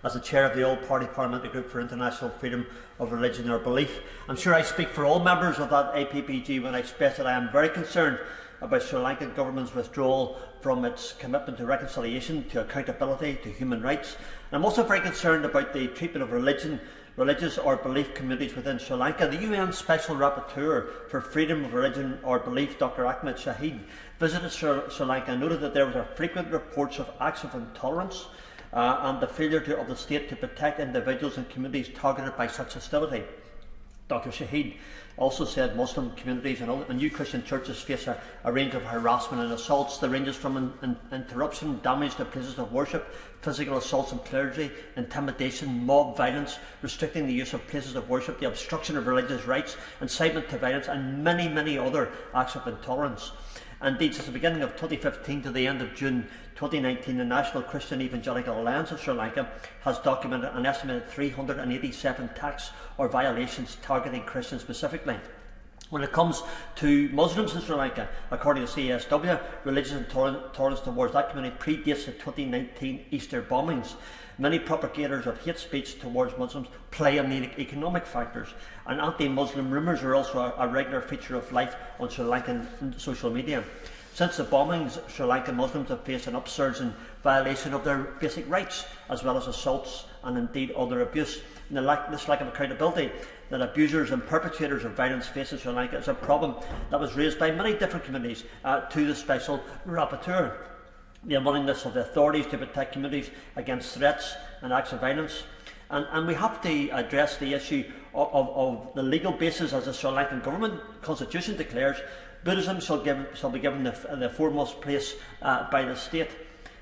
as the chair of the All-Party Parliamentary Group for International Freedom of Religion or Belief. I'm sure I speak for all members of that APPG when I express that I am very concerned about Sri Lankan government's withdrawal from its commitment to reconciliation, to accountability, to human rights. And I'm also very concerned about the treatment of religious or belief communities within Sri Lanka. The UN Special Rapporteur for Freedom of Religion or Belief, Dr. Ahmed Shahid, visited Sri Lanka and noted that there were frequent reports of acts of intolerance and the failure of the state to protect individuals and communities targeted by such hostility. Dr. Shahid also said Muslim communities and new Christian churches face a range of harassment and assaults that ranges from interruption, damage to places of worship, physical assaults on clergy, intimidation, mob violence, restricting the use of places of worship, the obstruction of religious rights, incitement to violence, and many, many other acts of intolerance. Indeed, since the beginning of 2015 to the end of June 2019, the National Christian Evangelical Alliance of Sri Lanka has documented an estimated 387 attacks or violations targeting Christians specifically. When it comes to Muslims in Sri Lanka, according to CSW, religious intolerance towards that community predates the 2019 Easter bombings. Many propagators of hate speech towards Muslims play on the economic factors, and anti-Muslim rumours are also a regular feature of life on Sri Lankan social media. Since the bombings, Sri Lankan Muslims have faced an upsurge in violation of their basic rights, as well as assaults and indeed other abuse. And this lack of accountability that abusers and perpetrators of violence face in Sri Lanka is a problem that was raised by many different communities to the Special Rapporteur. The unwillingness of the authorities to protect communities against threats and acts of violence. And we have to address the issue of the legal basis, as the Sri Lankan government constitution declares. Buddhism shall be given the foremost place by the state.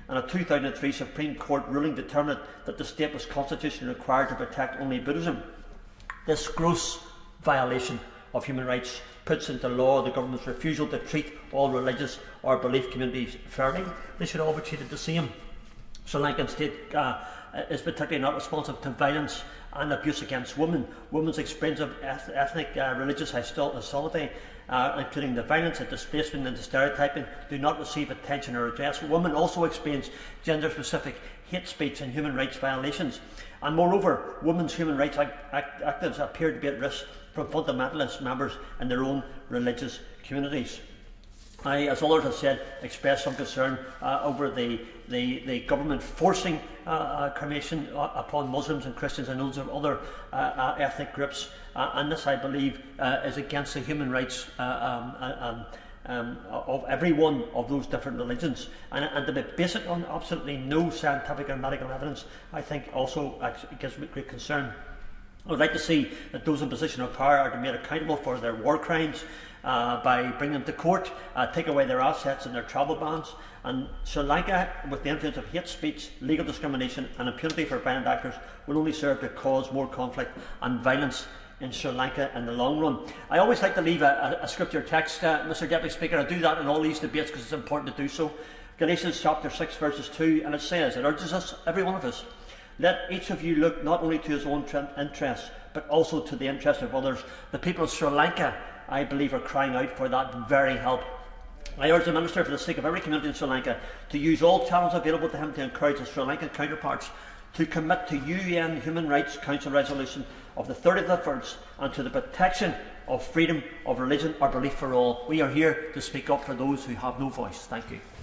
And a 2003 Supreme Court ruling determined that the state was constitutionally required to protect only Buddhism. This gross violation of human rights puts into law the government's refusal to treat all religious or belief communities fairly. They should all be treated the same. Sri Lankan state is particularly not responsive to violence and abuse against women. Women's experience of ethnic religious hostility, including the violence, the displacement and the stereotyping, do not receive attention or redress. Women also experience gender-specific hate speech and human rights violations. And moreover, women's human rights activists appear to be at risk from fundamentalist members in their own religious communities. I, as others have said, express some concern over the government forcing cremation upon Muslims and Christians and those of other ethnic groups, and this, I believe, is against the human rights of every one of those different religions, and to be based on absolutely no scientific or medical evidence, I think also gives me great concern. I would like to see that those in position of power are to be made accountable for their war crimes by bringing them to court, take away their assets and their travel bans. And Sri Lanka, with the influence of hate speech, legal discrimination and impunity for violent actors, will only serve to cause more conflict and violence in Sri Lanka in the long run. I always like to leave a scripture text, Mr. Deputy Speaker. I do that in all these debates because it's important to do so. Galatians chapter 6 verses 2, and it says, it urges us, every one of us, let each of you look not only to his own interests, but also to the interests of others. The people of Sri Lanka, I believe, are crying out for that very help. I urge the Minister, for the sake of every community in Sri Lanka, to use all channels available to him to encourage his Sri Lankan counterparts to commit to UN Human Rights Council resolution of the 30th of March and to the protection of freedom of religion or belief for all. We are here to speak up for those who have no voice. Thank you.